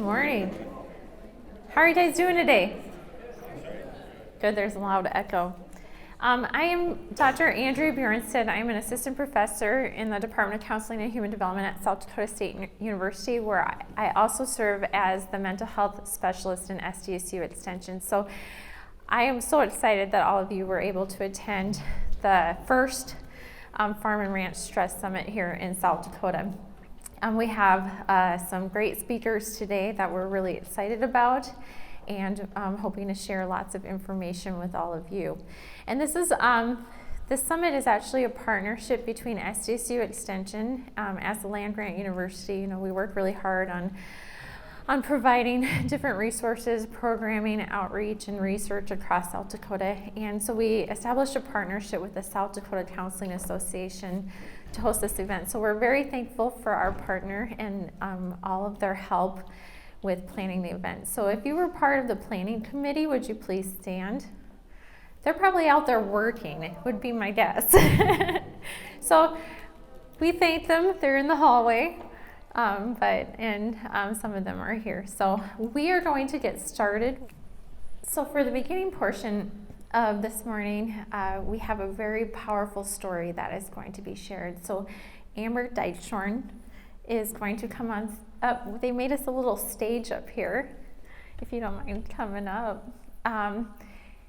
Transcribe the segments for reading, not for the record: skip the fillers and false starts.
morning. How are you guys doing today? Good, there's a loud echo. I am Dr. Andrea Bjornstead. I'm an assistant professor in the Department of Counseling and Human Development at South Dakota State University, where I also serve as the mental health specialist in SDSU Extension. So I am so excited that all of you were able to attend the first Farm and Ranch Stress Summit here in South Dakota. We have some great speakers today that we're really excited about, and hoping to share lots of information with all of you. And this summit is actually a partnership between SDSU Extension as the land-grant university. You know, we work really hard on providing different resources, programming, outreach, and research across South Dakota. And so we established a partnership with the South Dakota Counseling Association to host this event. So we're very thankful for our partner and all of their help with planning the event. So if you were part of the planning committee, would you please stand? They're probably out there working, would be my guess. So we thank them. They're in the hallway. Some of them are here. So we are going to get started. So for the beginning portion of this morning, we have a very powerful story that is going to be shared. So Amber Dykshorn is going to come on up. They made us a little stage up here, if you don't mind coming up.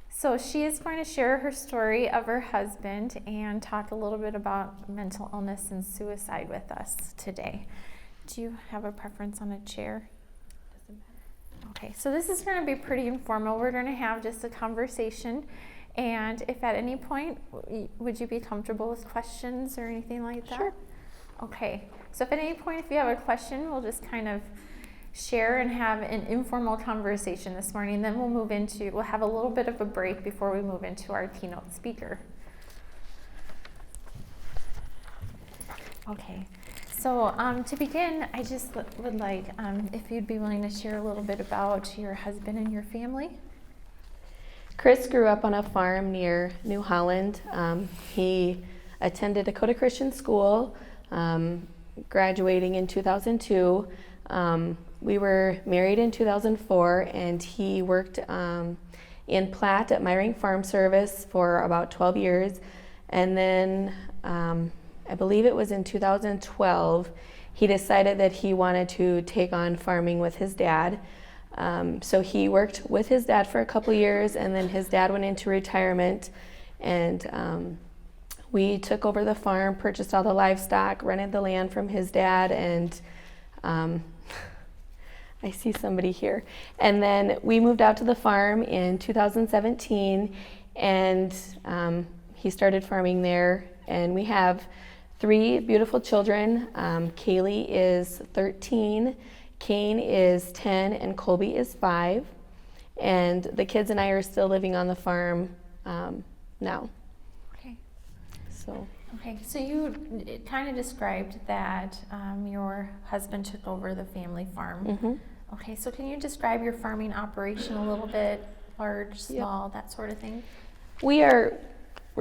So she is going to share her story of her husband and talk a little bit about mental illness and suicide with us today. Do you have a preference on a chair? Doesn't matter. Okay, so this is going to be pretty informal. We're going to have just a conversation, and if at any point, would you be comfortable with questions or anything like that? Sure. Okay, so if at any point if you have a question, we'll just kind of share and have an informal conversation this morning. Then we'll have a little bit of a break before we move into our keynote speaker. Okay. So to begin, I just would like, if you'd be willing to share a little bit about your husband and your family. Chris grew up on a farm near New Holland. He attended Dakota Christian School, graduating in 2002. We were married in 2004, and he worked in Platte at Myring Farm Service for about 12 years. And then I believe it was in 2012, he decided that he wanted to take on farming with his dad. So he worked with his dad for a couple years, and then his dad went into retirement, and we took over the farm, purchased all the livestock, rented the land from his dad, and I see somebody here. And then we moved out to the farm in 2017, and he started farming there, and we have 3 beautiful children. Kaylee is 13, Kane is 10, and Colby is 5. And the kids and I are still living on the farm now. Okay, so you kind of described that your husband took over the family farm. Mm-hmm. Okay, so can you describe your farming operation a little bit, large, small, that sort of thing? We're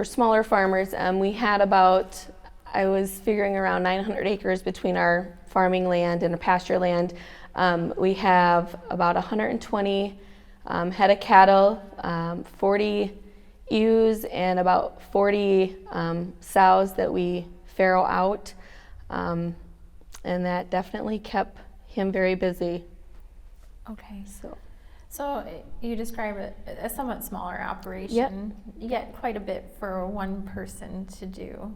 smaller farmers. We had about, I was figuring around 900 acres between our farming land and a pasture land. We have about 120 head of cattle, 40 ewes, and about 40 sows that we farrow out. And that definitely kept him very busy. Okay, so you describe it a somewhat smaller operation, yet quite a bit for one person to do,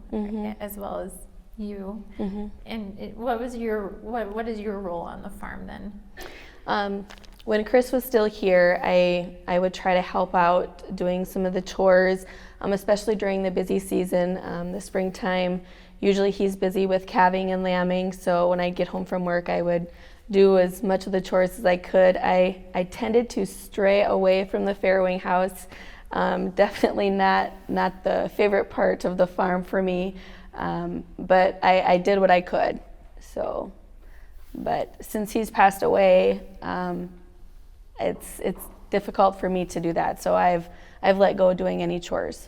as well as you. Mm-hmm. And what is your role on the farm then? When Chris was still here, I would try to help out doing some of the chores, especially during the busy season, the springtime. Usually he's busy with calving and lambing, so when I get home from work, I would do as much of the chores as I could. I tended to stray away from the farrowing house. Definitely not the favorite part of the farm for me, but I did what I could. So, but since he's passed away, it's difficult for me to do that. So I've let go of doing any chores.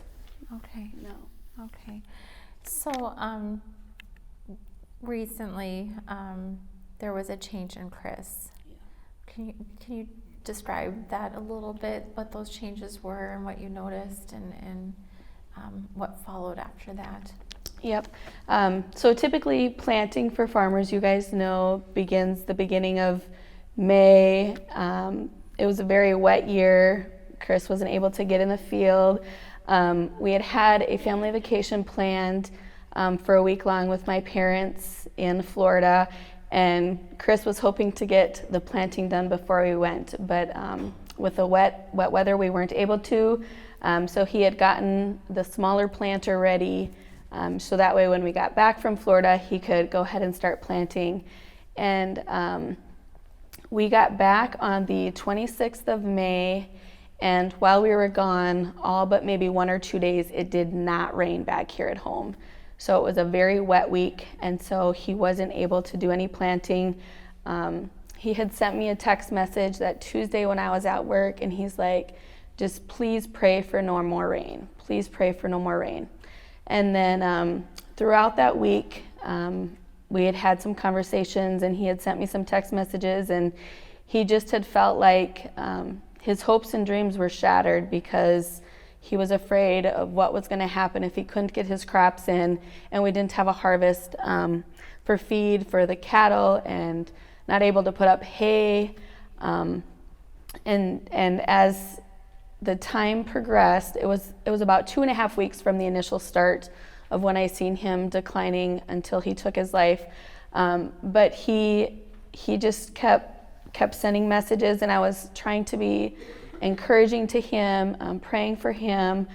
Okay. No. Okay. So recently there was a change in Chris. Can you describe that a little bit, what those changes were and what you noticed and what followed after that? Yep. So typically planting for farmers, you guys know, begins the beginning of May. It was a very wet year. Chris wasn't able to get in the field. We had a family vacation planned for a week long with my parents in Florida, and Chris was hoping to get the planting done before we went, but with the wet weather, we weren't able to. So he had gotten the smaller planter ready, so that way when we got back from Florida, he could go ahead and start planting. And we got back on the 26th of May, and while we were gone, all but maybe 1 or 2 days, it did not rain back here at home. So it was a very wet week, and so he wasn't able to do any planting. He had sent me a text message that Tuesday when I was at work, and he's like, just please pray for no more rain. Please pray for no more rain. And then throughout that week, we had some conversations, and he had sent me some text messages, and he just had felt like his hopes and dreams were shattered because he was afraid of what was going to happen if he couldn't get his crops in, and we didn't have a harvest for feed for the cattle, and not able to put up hay. And as the time progressed, it was about 2.5 weeks from the initial start of when I seen him declining until he took his life. But he just kept sending messages, and I was trying to be encouraging to him, praying for him.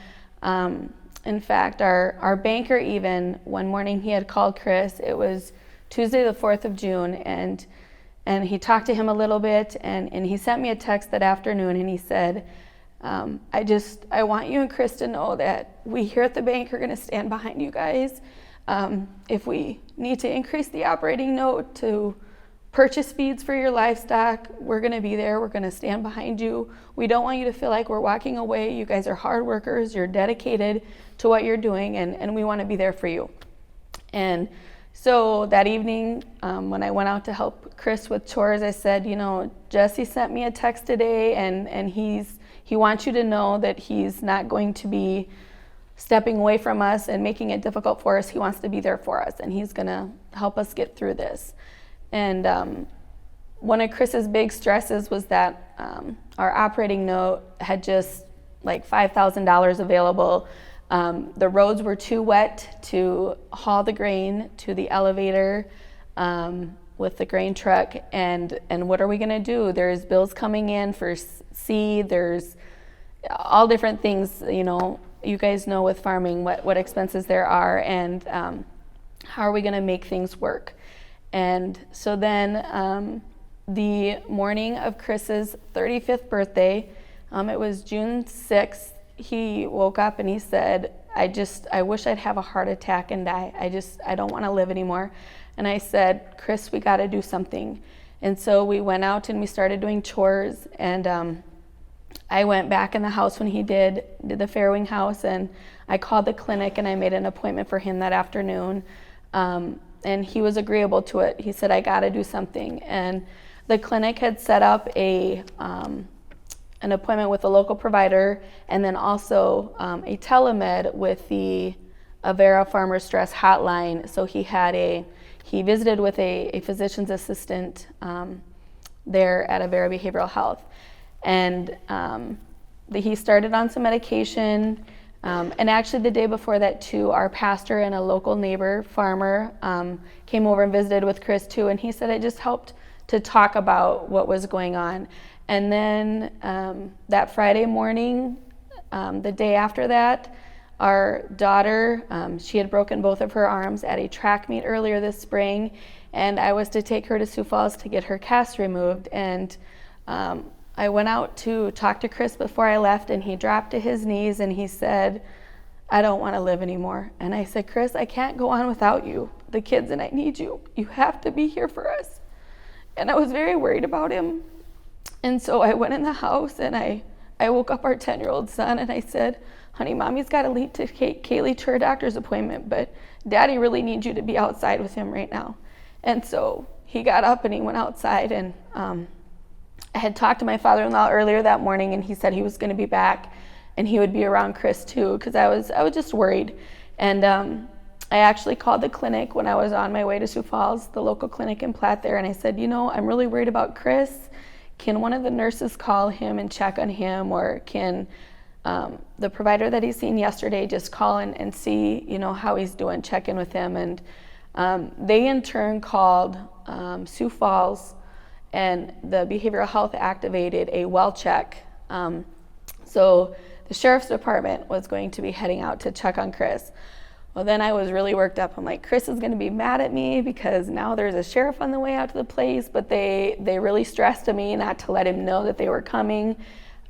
In fact, our banker even, one morning he had called Chris. It was Tuesday the 4th of June, and he talked to him a little bit, and he sent me a text that afternoon, and he said, I want you and Chris to know that we here at the bank are going to stand behind you guys. If we need to increase the operating note to purchase feeds for your livestock, we're going to be there. We're going to stand behind you. We don't want you to feel like we're walking away. You guys are hard workers. You're dedicated to what you're doing, and we want to be there for you. And so that evening, when I went out to help Chris with chores, I said, Jesse sent me a text today, and he wants you to know that he's not going to be stepping away from us and making it difficult for us. He wants to be there for us, and he's going to help us get through this. And one of Chris's big stresses was that our operating note had just like $5,000 available. The roads were too wet to haul the grain to the elevator with the grain truck. And what are we going to do? There's bills coming in for seed. There's all different things, you guys know with farming what expenses there are, and how are we going to make things work? And so then the morning of Chris's 35th birthday, it was June 6th, he woke up and he said, I wish I'd have a heart attack and die. I don't want to live anymore. And I said, Chris, we got to do something. And so we went out and we started doing chores, and I went back in the house when he did the Fairwing house, and I called the clinic and I made an appointment for him that afternoon. And he was agreeable to it. He said, I got to do something. And the clinic had set up an appointment with a local provider, and then also a telemed with the Avera Farmer Stress Hotline. So he visited with a physician's assistant there at Avera Behavioral Health. And he started on some medication. And actually the day before that too, our pastor and a local neighbor farmer came over and visited with Chris too, and he said it just helped to talk about what was going on. And then that Friday morning, the day after that, our daughter, she had broken both of her arms at a track meet earlier this spring, and I was to take her to Sioux Falls to get her cast removed. And I went out to talk to Chris before I left, and he dropped to his knees and he said, I don't want to live anymore. And I said, Chris, I can't go on without you. The kids and I need you. You have to be here for us. And I was very worried about him. And so I went in the house and I woke up our 10-year-old son and I said, honey, mommy's got to leave to Kaylee to her doctor's appointment, but daddy really needs you to be outside with him right now. And so he got up and he went outside, and I had talked to my father-in-law earlier that morning, and he said he was going to be back and he would be around Chris too, because I was just worried. And I actually called the clinic when I was on my way to Sioux Falls, the local clinic in Platte there, and I said, I'm really worried about Chris. Can one of the nurses call him and check on him, or can the provider that he's seen yesterday just call and see, how he's doing, check in with him? And they in turn called Sioux Falls, and the behavioral health activated a well check. So the sheriff's department was going to be heading out to check on Chris. Well, then I was really worked up. I'm like, Chris is going to be mad at me because now there's a sheriff on the way out to the place, but they really stressed to me not to let him know that they were coming.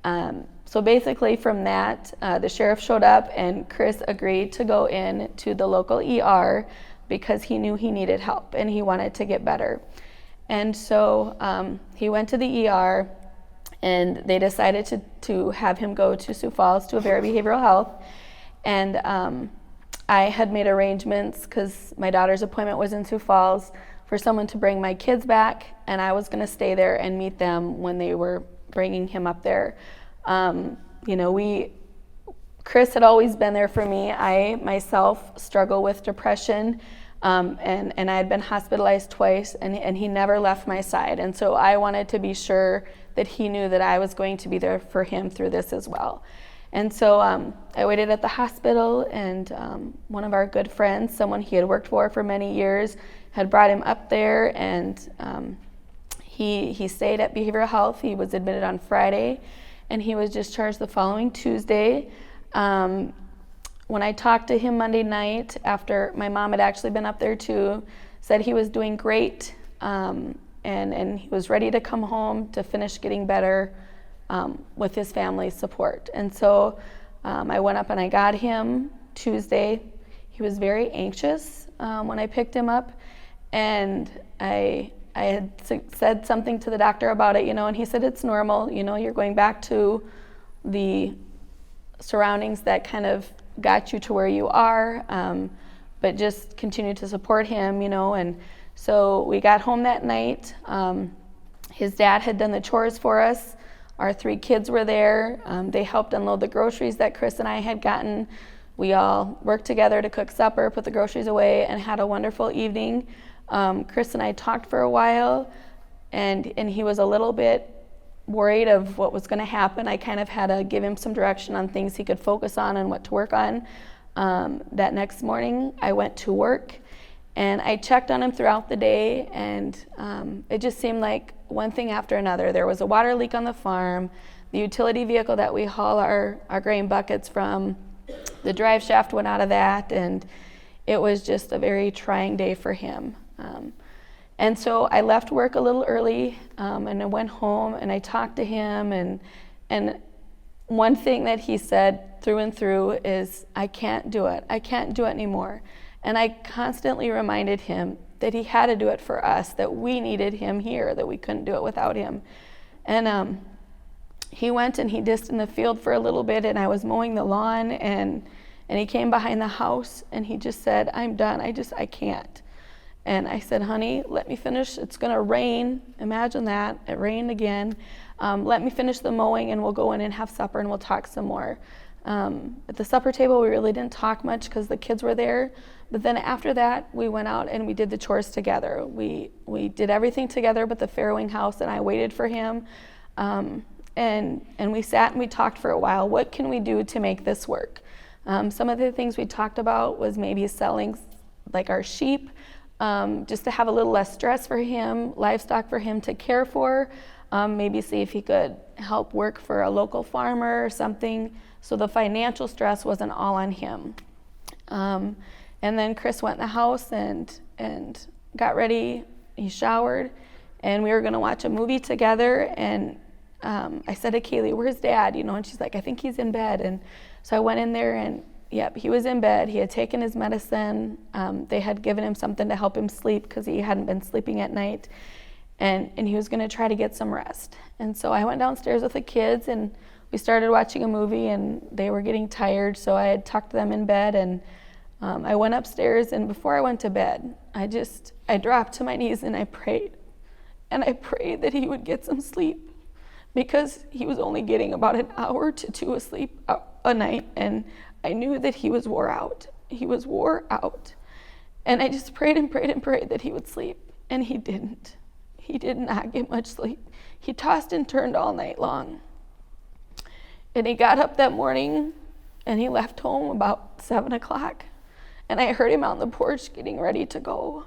So basically from that, the sheriff showed up and Chris agreed to go in to the local ER because he knew he needed help and he wanted to get better. And so he went to the ER, and they decided to have him go to Sioux Falls to a Vera Behavioral Health. And I had made arrangements, because my daughter's appointment was in Sioux Falls, for someone to bring my kids back, and I was going to stay there and meet them when they were bringing him up there. Chris had always been there for me. I myself struggle with depression, and I had been hospitalized twice, and he never left my side. And so I wanted to be sure that he knew that I was going to be there for him through this as well. And so I waited at the hospital, and one of our good friends, someone he had worked for many years, had brought him up there, and he stayed at behavioral health. He was admitted on Friday, and he was discharged the following Tuesday. When I talked to him Monday night, after my mom had actually been up there too, said he was doing great, and he was ready to come home to finish getting better with his family's support. And so I went up and I got him Tuesday. He was very anxious when I picked him up, and I had said something to the doctor about it, and he said it's normal, you're going back to the surroundings that kind of got you to where you are, but just continue to support him, and so we got home that night. His dad had done the chores for us. Our 3 kids were there. They helped unload the groceries that Chris and I had gotten. We all worked together to cook supper, put the groceries away, and had a wonderful evening. Chris and I talked for a while, and he was a little bit worried of what was going to happen. I kind of had to give him some direction on things he could focus on and what to work on. That next morning, I went to work, and I checked on him throughout the day, and it just seemed like one thing after another. There was a water leak on the farm. The utility vehicle that we haul our grain buckets from, the drive shaft went out of that, and it was just a very trying day for him. And so I left work a little early, and I went home and I talked to him, and one thing that he said through and through is, I can't do it. I can't do it anymore. And I constantly reminded him that he had to do it for us, that we needed him here, that we couldn't do it without him. And he went and he dissed in the field for a little bit, and I was mowing the lawn, and he came behind the house and he just said, I'm done, I can't. And I said, honey, let me finish. It's gonna rain. Imagine that, it rained again. Let me finish the mowing and we'll go in and have supper and we'll talk some more. At the supper table, we really didn't talk much because the kids were there. But then after that, we went out and we did the chores together. We did everything together but the farrowing house, and I waited for him. And we sat and we talked for a while. What can we do to make this work? Some of the things we talked about was maybe selling like our sheep, just to have a little less stress for him, livestock for him to care for, maybe see if he could help work for a local farmer or something, so the financial stress wasn't all on him. And then Chris went in the house and got ready, he showered, and we were gonna watch a movie together, and I said to Kaylee, where's Dad? And she's like, I think he's in bed. And so I went in there, and yep, he was in bed. He had taken his medicine. They had given him something to help him sleep because he hadn't been sleeping at night, and he was gonna try to get some rest. And so I went downstairs with the kids, and we started watching a movie, and they were getting tired, so I had tucked them in bed, and I went upstairs, and before I went to bed, I dropped to my knees and I prayed. And I prayed that he would get some sleep. because he was only getting about an hour to 2 of sleep a night, and I knew that he was wore out. He was wore out. And I just prayed and prayed and prayed that he would sleep, and he didn't. He did not get much sleep. He tossed and turned all night long. And he got up that morning, and he left home about 7 o'clock. And I heard him out on the porch getting ready to go.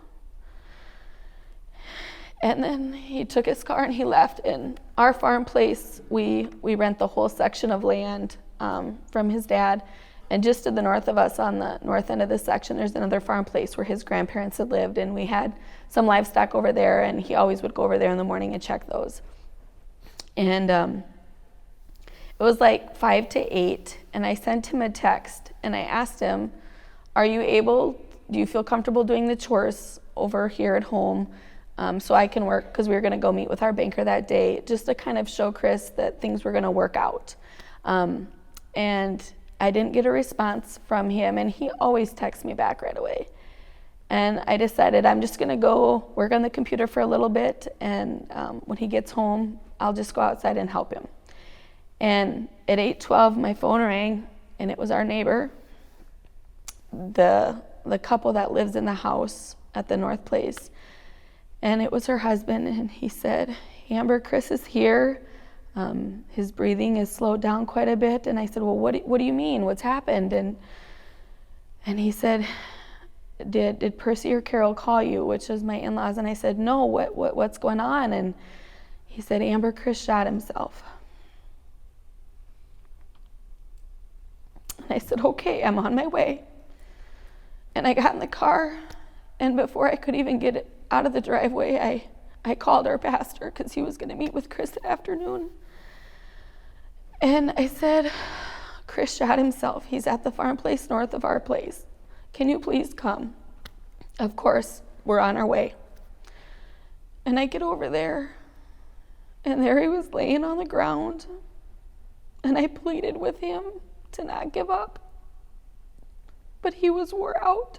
And then he took his car and he left. And our farm place, we rent the whole section of land from his dad. And just to the north of us, on the north end of this section, there's another farm place where his grandparents had lived. And we had some livestock over there, and he always would go over there in the morning and check those. And it was like 5 to 8, and I sent him a text, and I asked him, do you feel comfortable doing the chores over here at home so I can work, because we were going to go meet with our banker that day, just to kind of show Chris that things were going to work out. And I didn't get a response from him, and he always texts me back right away. And I decided I'm just going to go work on the computer for a little bit, and when he gets home, I'll just go outside and help him. And at 8:12, my phone rang, and it was our neighbor, the couple that lives in the house at the North Place. And it was her husband, and he said, "Amber, Chris is here. His breathing is slowed down quite a bit." And I said, "Well, what do you mean? What's happened?" And he said, Did Percy or Carol call you?" Which is my in-laws. And I said, "No, what's going on?" And he said, "Amber, Chris shot himself." And I said, "Okay, I'm on my way." And I got in the car, and before I could even get out of the driveway, I called our pastor, because he was going to meet with Chris that afternoon. And I said, "Chris shot himself. He's at the farm place north of our place. Can you please come?" Of course, we're on our way. And I get over there, and there he was laying on the ground, and I pleaded with him to not give up. But he was wore out.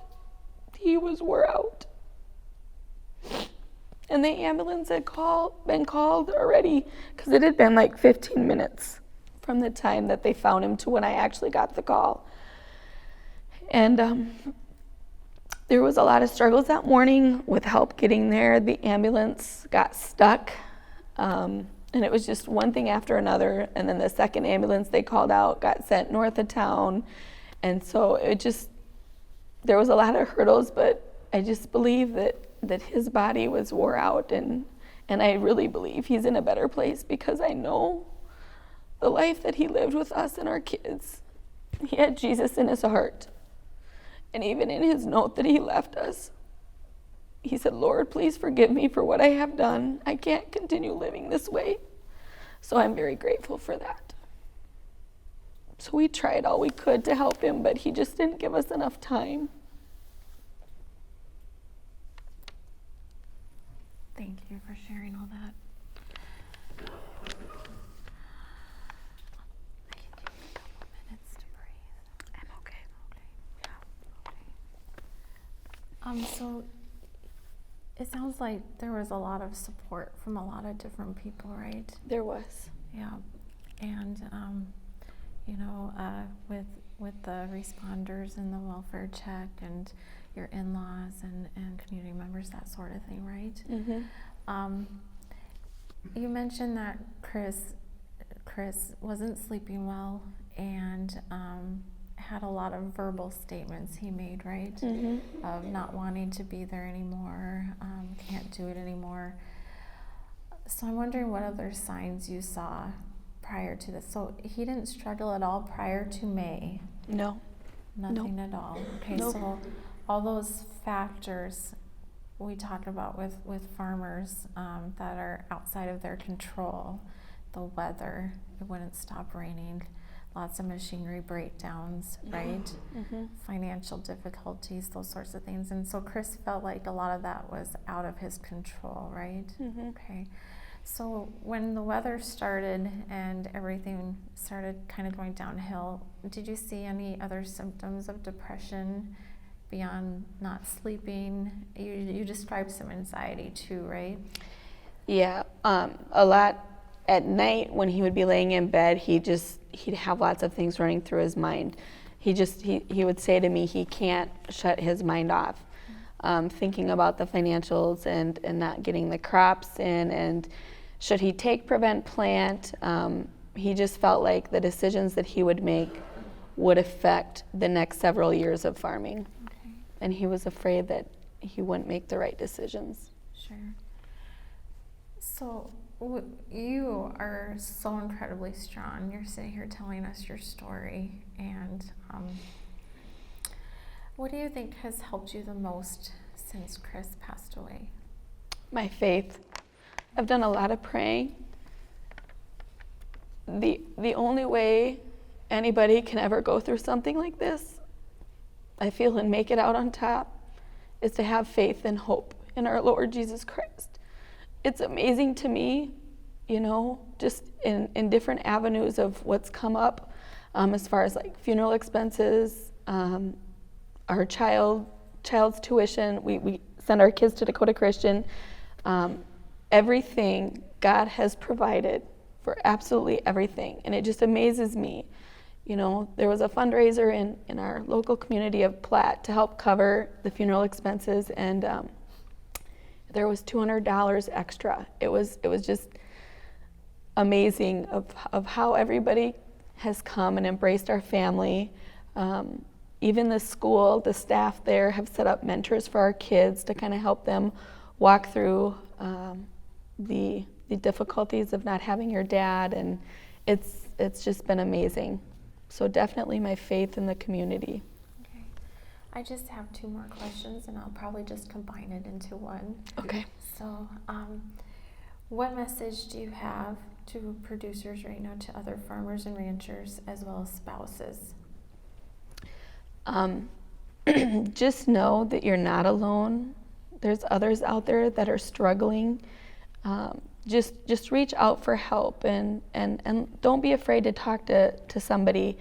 He was wore out. And the ambulance had been called already, because it had been like 15 minutes from the time that they found him to when I actually got the call. And there was a lot of struggles that morning with help getting there. The ambulance got stuck, and it was just one thing after another. And then the second ambulance they called out got sent north of town. And so there was a lot of hurdles, but I just believe that his body was wore out, and I really believe he's in a better place, because I know the life that he lived with us and our kids. He had Jesus in his heart. And even in his note that he left us, he said, "Lord, please forgive me for what I have done. I can't continue living this way." So I'm very grateful for that. So we tried all we could to help him, but he just didn't give us enough time. Thank you for sharing all that. I can take a couple minutes to breathe. I'm okay. Yeah. So it sounds like there was a lot of support from a lot of different people, right? There was. Yeah. And with the responders and the welfare check and your in-laws and community members, that sort of thing, right? Mm-hmm. You mentioned that Chris wasn't sleeping well and had a lot of verbal statements he made, right? Mm-hmm. Of not wanting to be there anymore, can't do it anymore. So I'm wondering what other signs you saw prior to this. So he didn't struggle at all prior to May? No. Nothing at all. Okay, Nope. So all those factors we talk about with farmers that are outside of their control, the weather, it wouldn't stop raining, lots of machinery breakdowns, right? Mm-hmm. Financial difficulties, those sorts of things. And so Chris felt like a lot of that was out of his control, right? Mm-hmm. Okay. So when the weather started and everything started kind of going downhill, did you see any other symptoms of depression beyond not sleeping? You described some anxiety too, right? Yeah, a lot at night when he would be laying in bed, he'd have lots of things running through his mind. He would say to me he can't shut his mind off, thinking about the financials and not getting the crops in, and should he take prevent plant. He just felt like the decisions that he would make would affect the next several years of farming. Okay. And he was afraid that he wouldn't make the right decisions. Sure. So you are so incredibly strong. You're sitting here telling us your story, and what do you think has helped you the most since Chris passed away? My faith. I've done a lot of praying. The only way anybody can ever go through something like this, I feel, and make it out on top, is to have faith and hope in our Lord Jesus Christ. It's amazing to me, just in different avenues of what's come up, as far as like funeral expenses, our child's tuition. We send our kids to Dakota Christian. Everything God has provided for absolutely everything, and it just amazes me. There was a fundraiser in our local community of Platt to help cover the funeral expenses, and there was $200 extra. It was just amazing of how everybody has come and embraced our family. Even the school, the staff there have set up mentors for our kids to kind of help them walk through the difficulties of not having your dad, and it's just been amazing. So definitely my faith in the community. Okay. I just have 2 more questions, and I'll probably just combine it into one. Okay. So, what message do you have to producers right now, to other farmers and ranchers, as well as spouses? Just know that you're not alone. There's others out there that are struggling. Just reach out for help, and don't be afraid to talk to somebody.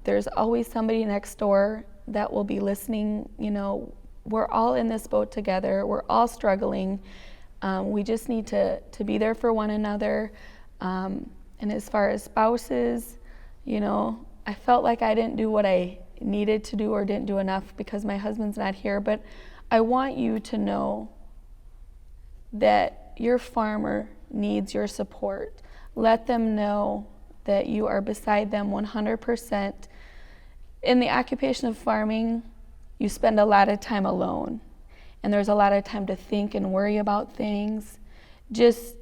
There's always somebody next door that will be listening. We're all in this boat together. We're all struggling. We just need to be there for one another. And as far as spouses, I felt like I didn't do what I needed to do or didn't do enough because my husband's not here. But I want you to know that your farmer needs your support. Let them know that you are beside them 100%. In the occupation of farming, you spend a lot of time alone, and there's a lot of time to think and worry about things. Just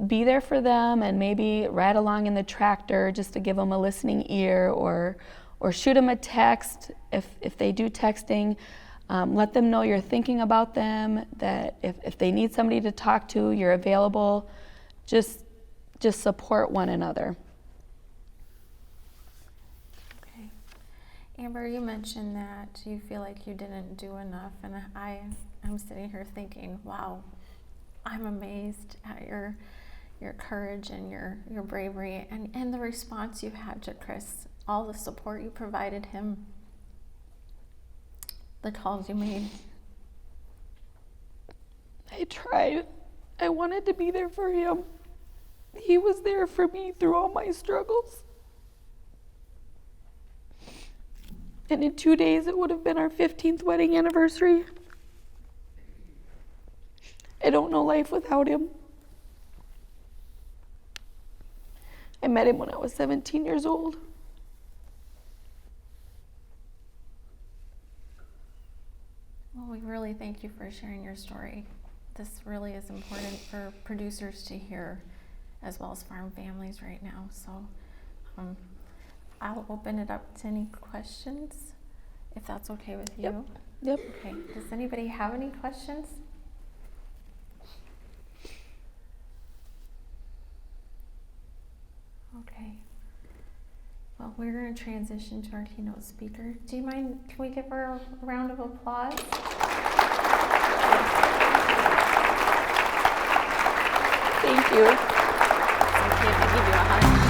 be there for them, and maybe ride along in the tractor just to give them a listening ear, or shoot them a text if they do texting. Let them know you're thinking about them, that if they need somebody to talk to, you're available. Just support one another. Okay. Amber, you mentioned that you feel like you didn't do enough, and I'm sitting here thinking, wow, I'm amazed at your courage and your bravery and the response you had to Chris, all the support you provided him, the calls you made. I tried. I wanted to be there for him. He was there for me through all my struggles. And in 2 days, it would have been our 15th wedding anniversary. I don't know life without him. I met him when I was 17 years old. Well, we really thank you for sharing your story. This really is important for producers to hear, as well as farm families right now. So I'll open it up to any questions, if that's okay with you. Yep. Okay. Does anybody have any questions? Okay. Well, we're going to transition to our keynote speaker. Do you mind, can we give her a round of applause? Thank you. It's okay if I give you a hug.